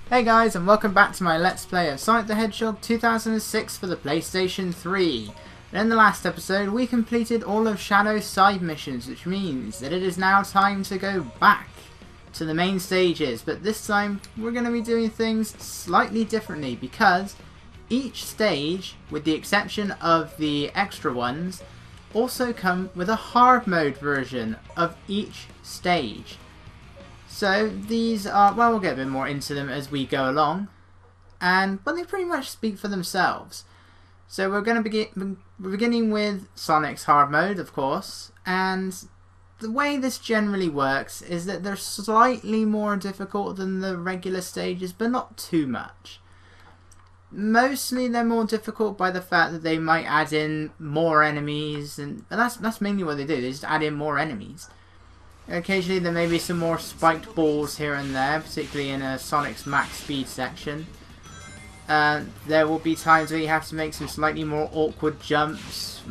Hey guys, and welcome back to my Let's Play of Sonic the Hedgehog 2006 for the PlayStation 3. And in the last episode we completed all of Shadow's side missions, which means that it is now time to go back to the main stages. But this time we're going to be doing things slightly differently, because each stage, with the exception of the extra ones, also come with a hard mode version of each stage. So these are, well, we'll get a bit more into them as we go along, but they pretty much speak for themselves. So we're going to beginning with Sonic's hard mode, of course, and the way this generally works is that they're slightly more difficult than the regular stages, but not too much. Mostly they're more difficult by the fact that they might add in more enemies, and that's mainly what they do. They just add in more enemies. Occasionally there may be some more spiked balls here and there, particularly in Sonic's max speed section. There will be times where you have to make some slightly more awkward jumps.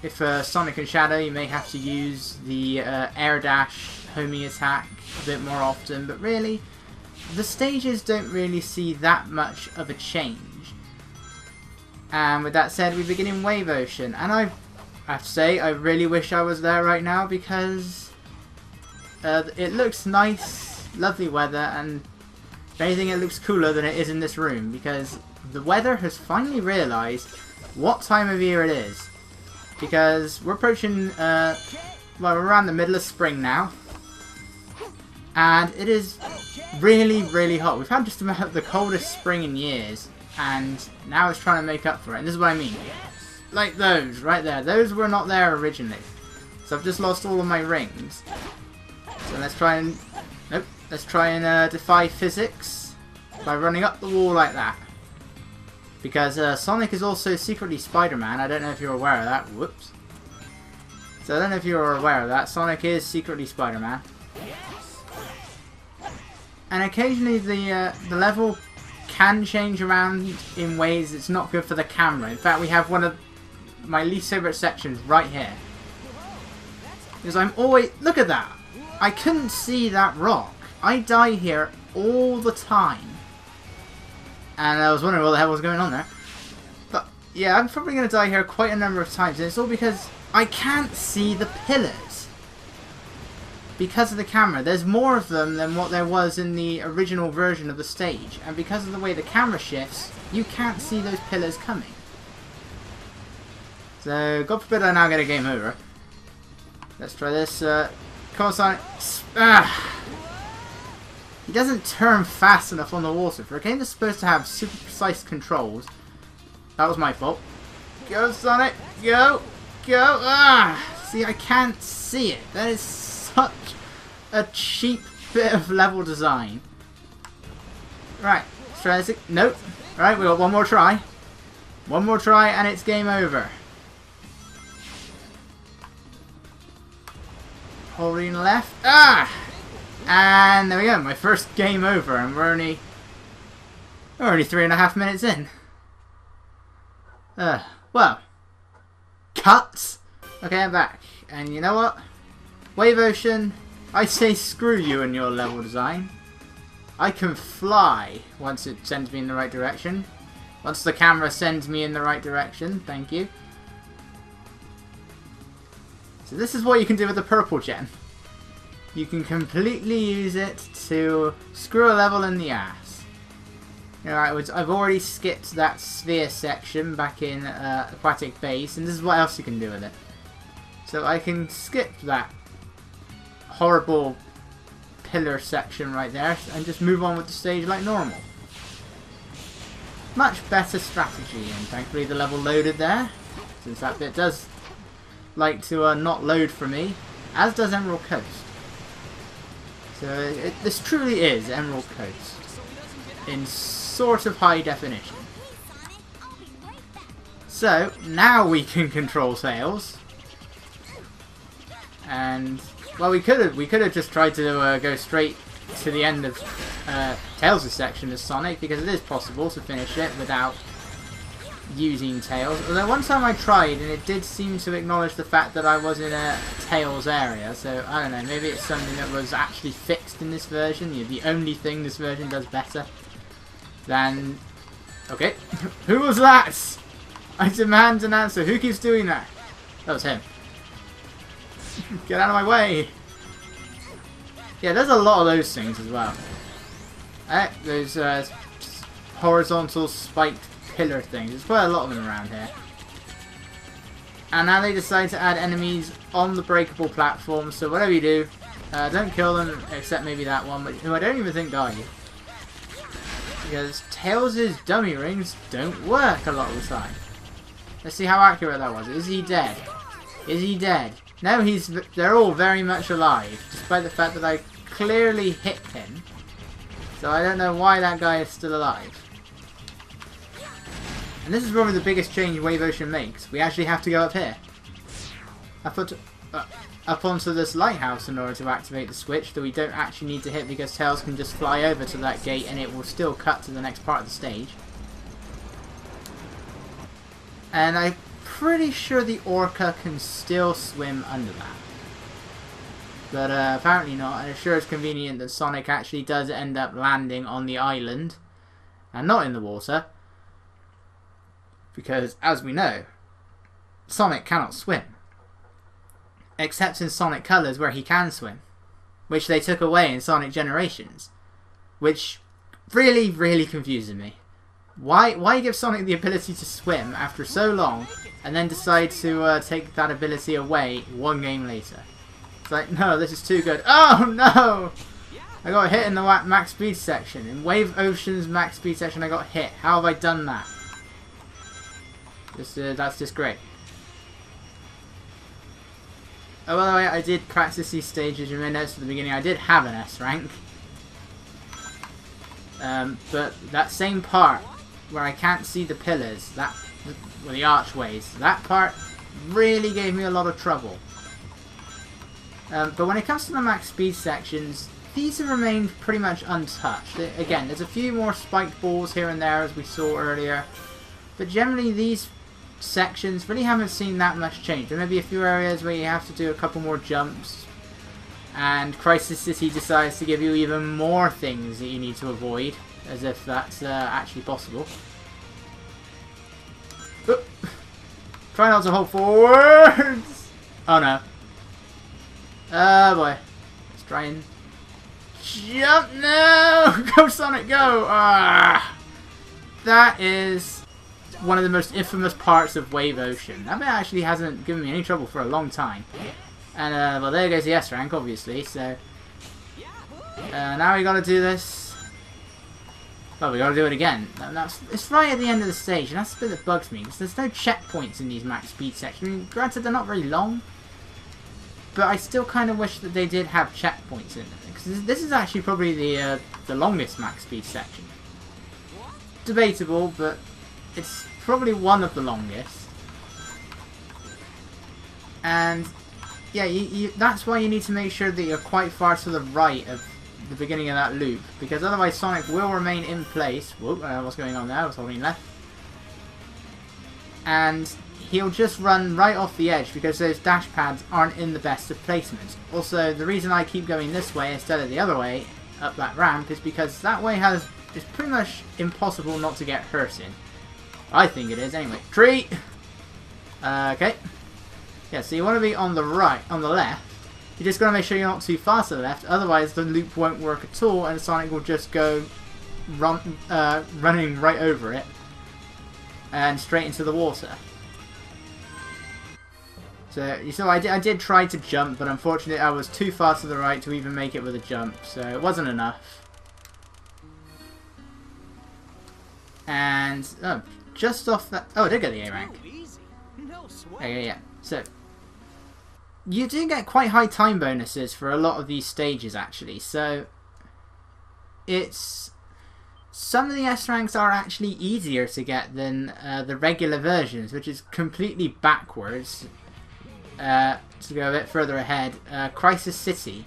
If Sonic and Shadow, you may have to use the air dash homing attack a bit more often, but really the stages don't really see that much of a change. And with that said, we begin in Wave Ocean, and I have to say I really wish I was there right now, because it looks nice, lovely weather, and if anything it looks cooler than it is in this room, because the weather has finally realised what time of year it is. Because we're approaching, well, we're around the middle of spring now, and it is really, really hot. We've had just about the coldest spring in years, and now it's trying to make up for it, and this is what I mean. Like those, right there. Those were not there originally. So I've just lost all of my rings. So let's try and defy physics by running up the wall like that. Because Sonic is also secretly Spider-Man. I don't know if you're aware of that. Whoops. So I don't know if you're aware of that. Sonic is secretly Spider-Man. And occasionally the level can change around in ways that's not good for the camera. In fact, we have one of my least favourite sections right here. Because I'm always... Look at that! I couldn't see that rock. I die here all the time. And I was wondering what the hell was going on there. But yeah, I'm probably going to die here quite a number of times. And it's all because I can't see the pillars. Because of the camera. There's more of them than what there was in the original version of the stage. And because of the way the camera shifts, you can't see those pillars coming. So, God forbid I now get a game over. Let's try this. Come on, Sonic. He doesn't turn fast enough on the water. For a game that's supposed to have super precise controls. That was my fault. Go, Sonic. Go. Go. See, I can't see it. That is such a cheap bit of level design. Right. Let's try this. Nope. Right, we got one more try. One more try and it's game over. Holding left. And there we go, my first game over, and we're only 3.5 minutes in. Well, cuts. Okay, I'm back, and you know what? Wave Ocean, I say screw you and your level design. I can fly once it sends me in the right direction. Once the camera sends me in the right direction, thank you. So this is what you can do with the purple gem. You can completely use it to screw a level in the ass. You know, I've already skipped that sphere section back in Aquatic Base, and this is what else you can do with it. So I can skip that horrible pillar section right there and just move on with the stage like normal. Much better strategy, and thankfully the level loaded there, since that bit does like to not load for me, as does Emerald Coast. So this truly is Emerald Coast in sort of high definition. So now we can control Tails, and well, we could have just tried to go straight to the end of Tails' section as Sonic, because it is possible to finish it without using Tails. Although one time I tried and it did seem to acknowledge the fact that I was in a Tails area, so I don't know, maybe it's something that was actually fixed in this version. You know, the only thing this version does better. then... Okay. Who was that? I demand an answer. Who keeps doing that? That was him. Get out of my way. Yeah, there's a lot of those things as well. Those horizontal spiked pillar things. There's quite a lot of them around here. And now they decide to add enemies on the breakable platform. So whatever you do, don't kill them, except maybe that one, who I don't even think died. Because Tails' dummy rings don't work a lot of the time. Let's see how accurate that was. Is he dead? Is he dead? No, they're all very much alive, despite the fact that I clearly hit him. So I don't know why that guy is still alive. And this is probably the biggest change Wave Ocean makes. We actually have to go up here. Up onto this lighthouse in order to activate the switch that we don't actually need to hit, because Tails can just fly over to that gate and it will still cut to the next part of the stage. And I'm pretty sure the Orca can still swim under that. But apparently not, and it sure is convenient that Sonic actually does end up landing on the island and not in the water. Because, as we know, Sonic cannot swim. Except in Sonic Colors, where he can swim. Which they took away in Sonic Generations. Which really, really confuses me. Why give Sonic the ability to swim after so long, and then decide to take that ability away one game later? It's like, no, this is too good. Oh, no! I got hit in the max speed section. In Wave Ocean's max speed section, I got hit. How have I done that? That's just great. Oh, by the way, I did practice these stages. You may notice at the beginning I did have an S rank. But that same part where I can't see the pillars, the archways, that part really gave me a lot of trouble. But when it comes to the max speed sections, these have remained pretty much untouched. Again, there's a few more spiked balls here and there, as we saw earlier. But generally, these sections really haven't seen that much change. There may be a few areas where you have to do a couple more jumps, and Crisis City decides to give you even more things that you need to avoid, as if that's actually possible. Oop. Try not to hold forwards! Oh no. Oh boy. Let's try and jump! No! Go Sonic, go! Ah! That is one of the most infamous parts of Wave Ocean. That bit actually hasn't given me any trouble for a long time. And, well, there goes the S rank, obviously, so... now we gotta do this. Well, we gotta do it again. It's right at the end of the stage, and that's the bit that bugs me, because there's no checkpoints in these max speed sections. I mean, granted, they're not very long, but I still kind of wish that they did have checkpoints in them, because this is actually probably the longest max speed section. Debatable, but it's probably one of the longest. And yeah, that's why you need to make sure that you're quite far to the right of the beginning of that loop, because otherwise Sonic will remain in place. Whoop, what's going on there? I was holding left. And he'll just run right off the edge because those dash pads aren't in the best of placements. Also, the reason I keep going this way instead of the other way up that ramp is because that way it's pretty much impossible not to get hurt in. I think it is anyway. Tree! Okay. Yeah, so you want to be on the right, on the left. You just got to make sure you're not too far to the left, otherwise the loop won't work at all and Sonic will just go running right over it and straight into the water. So I did try to jump, but unfortunately I was too far to the right to even make it with a jump, so it wasn't enough. And just off that, I did get the A rank. Yeah. So you do get quite high time bonuses for a lot of these stages actually. So some of the S ranks are actually easier to get than the regular versions, which is completely backwards. To go a bit further ahead, Crisis City.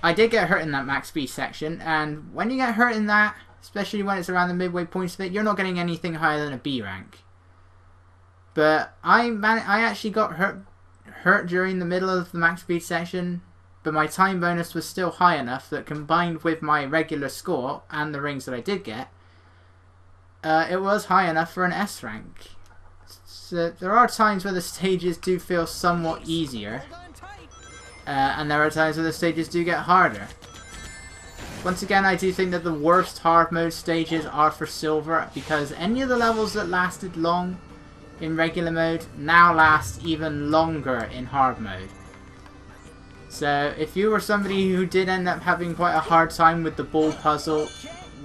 I did get hurt in that max speed section, and when you get hurt in that, especially when it's around the midway points of it, you're not getting anything higher than a B rank. But I actually got hurt during the middle of the max speed section, but my time bonus was still high enough that combined with my regular score and the rings that I did get, it was high enough for an S rank. So there are times where the stages do feel somewhat easier, and there are times where the stages do get harder. Once again, I do think that the worst hard mode stages are for silver, because any of the levels that lasted long in regular mode now last even longer in hard mode. So if you were somebody who did end up having quite a hard time with the ball puzzle,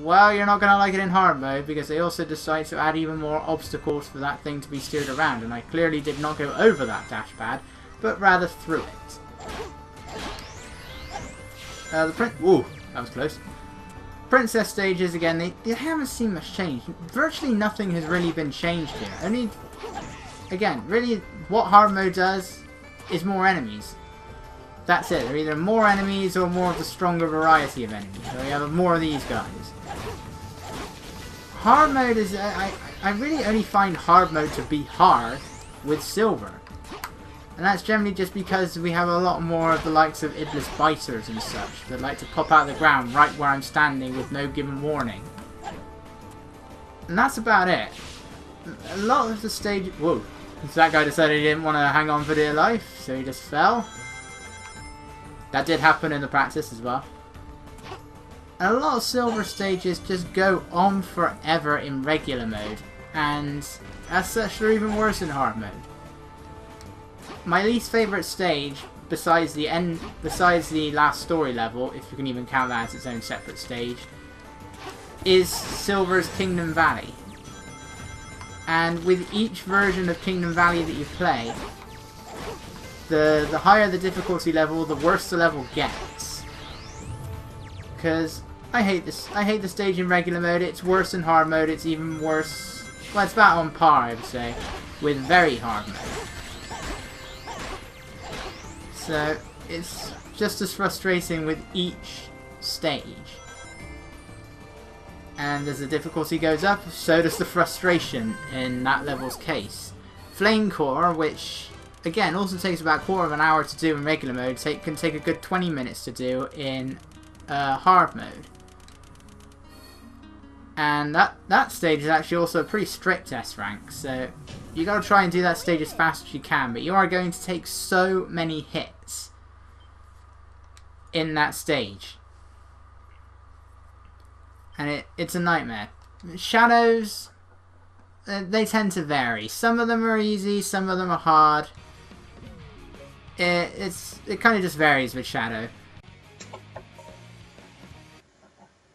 well, you're not going to like it in hard mode, because they also decide to add even more obstacles for that thing to be steered around, and I clearly did not go over that dash pad, but rather through it. Ooh, that was close. Princess stages, again, they haven't seen much change. Virtually nothing has really been changed here. Only, again, really what hard mode does is more enemies. That's it. They're either more enemies or more of the stronger variety of enemies. So you have more of these guys. Hard mode is... I really only find hard mode to be hard with silver. And that's generally just because we have a lot more of the likes of Iblis biters and such that like to pop out of the ground right where I'm standing with no given warning. And that's about it. A lot of the stage... Whoa. That guy decided he didn't want to hang on for dear life, so he just fell. That did happen in the practice as well. And a lot of silver stages just go on forever in regular mode, and as such they're even worse in hard mode. My least favourite stage, besides the last story level, if you can even count that as its own separate stage, is Silver's Kingdom Valley. And with each version of Kingdom Valley that you play, the higher the difficulty level, the worse the level gets. Because I hate this. I hate the stage in regular mode. It's worse in hard mode. It's even worse. Well, it's about on par, I would say, with very hard mode. So it's just as frustrating with each stage. And as the difficulty goes up, so does the frustration in that level's case. Flame Core, which again also takes about a quarter of an hour to do in regular mode, can take a good 20 minutes to do in hard mode. And that stage is actually also a pretty strict S rank, so you got to try and do that stage as fast as you can, but you are going to take so many hits in that stage. And it's a nightmare. Shadows, they tend to vary. Some of them are easy, some of them are hard. It kind of just varies with Shadow.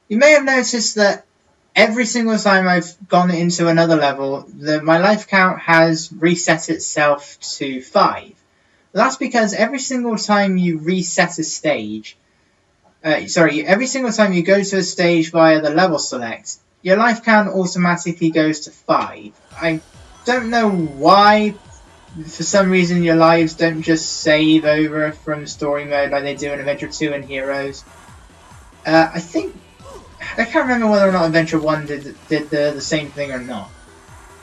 You may have noticed that every single time I've gone into another level, my life count has reset itself to 5. That's because every single time you reset a stage, every single time you go to a stage via the level select, your life count automatically goes to 5. I don't know why. For some reason your lives don't just save over from story mode like they do in Adventure 2 and Heroes. I can't remember whether or not Adventure 1 did the same thing or not.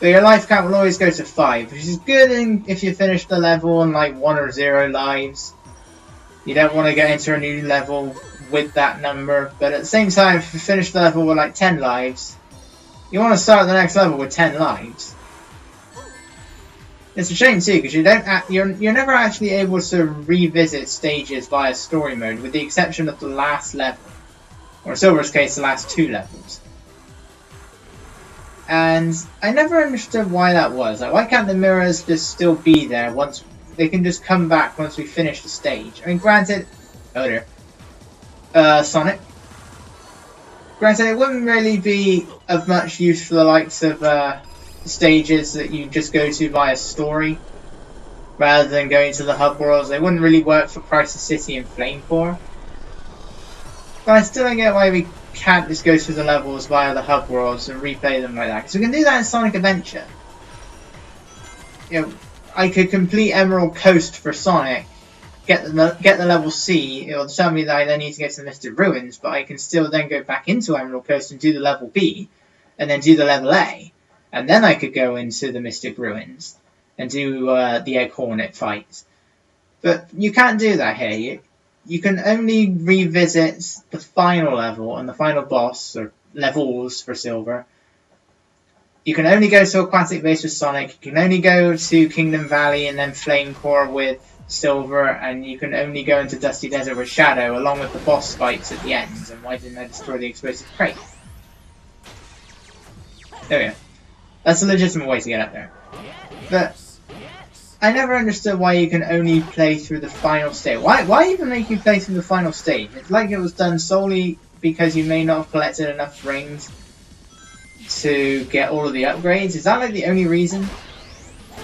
But your life count will always go to 5, which is good if you finish the level on like 1 or 0 lives. You don't want to get into a new level with that number, but at the same time, if you finish the level with like 10 lives, you want to start the next level with 10 lives. It's a shame too, because you're never actually able to revisit stages via story mode, with the exception of the last level. Or in Silver's case, the last 2 levels. And I never understood why that was. Like, why can't the mirrors just still be there once they can just come back once we finish the stage? I mean, granted, Sonic. Granted, it wouldn't really be of much use for the likes of stages that you just go to via story, rather than going to the hub worlds. They wouldn't really work for Crisis City and Flame Core. But I still don't get why we can't just go through the levels via the hub worlds and replay them like that. Because we can do that in Sonic Adventure. You know, I could complete Emerald Coast for Sonic, get the level C. It'll tell me that I then need to get to the Mystic Ruins, but I can still then go back into Emerald Coast and do the level B, and then do the level A, and then I could go into the Mystic Ruins and do the Egg Hornet fight. But you can't do that here. You can only revisit the final level and the final boss, or levels for Silver, you can only go to Aquatic Base with Sonic, you can only go to Kingdom Valley and then Flame Core with Silver, and you can only go into Dusty Desert with Shadow, along with the boss fights at the end. And why didn't I destroy the explosive crate? There we go. That's a legitimate way to get up there. But I never understood why you can only play through the final stage. Why even make you play through the final stage? It's like it was done solely because you may not have collected enough rings to get all of the upgrades. Is that like the only reason?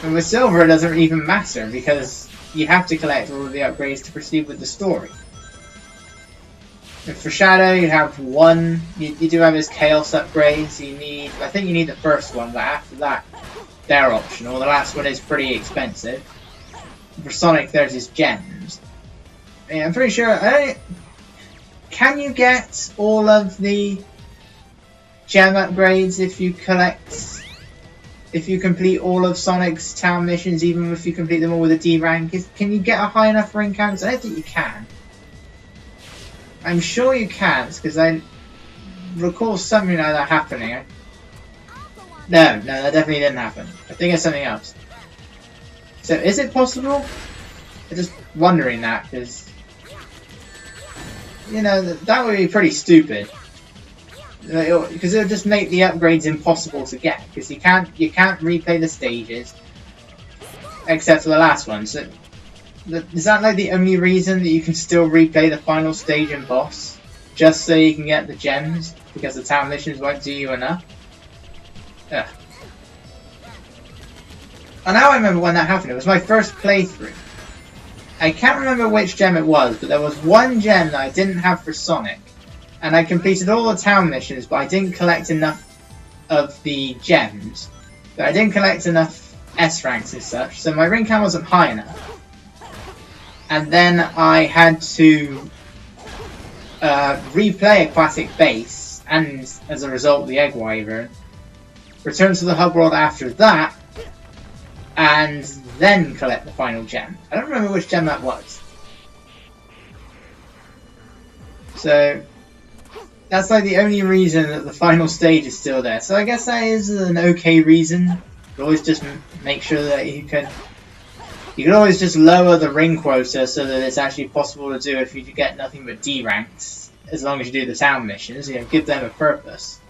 And with Silver it doesn't even matter because you have to collect all of the upgrades to proceed with the story. And for Shadow you have one, you do have his Chaos upgrades. I think you need the first one, but after that they're optional. The last one is pretty expensive. For Sonic there's his gems. Yeah, I'm pretty sure, can you get all of the gem upgrades if you complete all of Sonic's town missions, even if you complete them all with a D rank? Can you get a high enough ring count? I don't think you can. I'm sure you can't, because I recall something like that happening. No, that definitely didn't happen. I think it's something else. So, is it possible? I'm just wondering that, because, you know, that would be pretty stupid. Because it would just make the upgrades impossible to get, because you can't replay the stages except for the last one. So is that like the only reason that you can still replay the final stage and boss, just so you can get the gems, because the town missions won't do you enough? Ugh. And now I remember when that happened. It was my first playthrough. I can't remember which gem it was, but there was one gem that I didn't have for Sonic. And I completed all the town missions, but I didn't collect enough of the gems. But I didn't collect enough S ranks as such, so my ring count wasn't high enough. And then I had to replay Aquatic Base, and as a result the Egg Wyvern, return to the hub world after that, and then collect the final gem. I don't remember which gem that was. So that's like the only reason that the final stage is still there. So I guess that is an okay reason. But always just make sure that you can always just lower the ring quota so that it's actually possible to do if you get nothing but D ranks, as long as you do the town missions. You know, give them a purpose.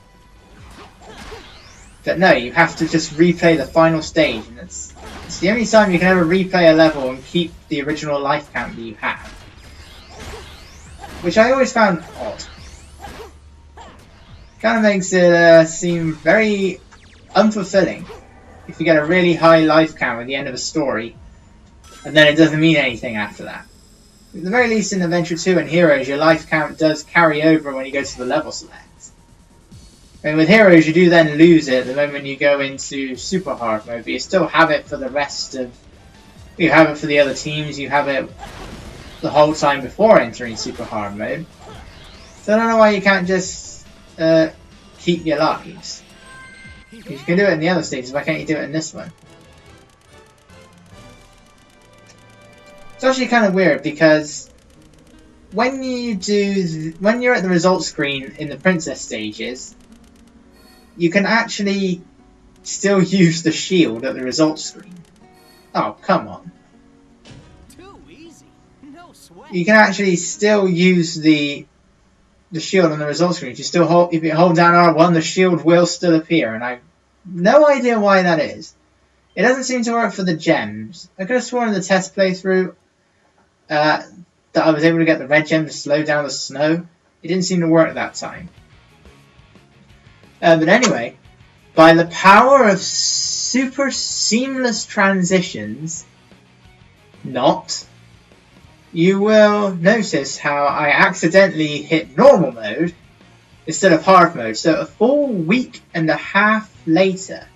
But no, you have to just replay the final stage, and it's the only time you can ever replay a level and keep the original life count that you have. Which I always found odd. Kind of makes it seem very unfulfilling if you get a really high life count at the end of a story, and then it doesn't mean anything after that. At the very least in Adventure 2 and Heroes, your life count does carry over when you go to the level select. I mean, with Heroes, you do then lose it the moment you go into Super Hard mode, but you still have it for the rest of... You have it for the other teams, you have it the whole time before entering Super Hard mode. So I don't know why you can't just keep your lives. You can do it in the other stages, why can't you do it in this one? It's actually kind of weird, because when you're at the results screen in the Princess stages, you can actually still use the shield at the results screen. Oh, come on. Too easy. No sweat. You can actually still use the shield on the results screen. If you hold down R1, the shield will still appear, and I have no idea why that is. It doesn't seem to work for the gems. I could have sworn in the test playthrough that I was able to get the red gem to slow down the snow. It didn't seem to work that time. But anyway, by the power of super seamless transitions, you will notice how I accidentally hit normal mode instead of hard mode. So a full week and a half later,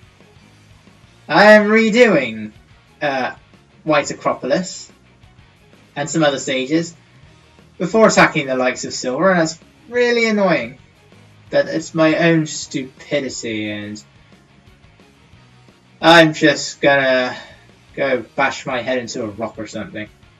I am redoing White Acropolis and some other stages before attacking the likes of Silver, and that's really annoying. But it's my own stupidity, and I'm just gonna go bash my head into a rock or something.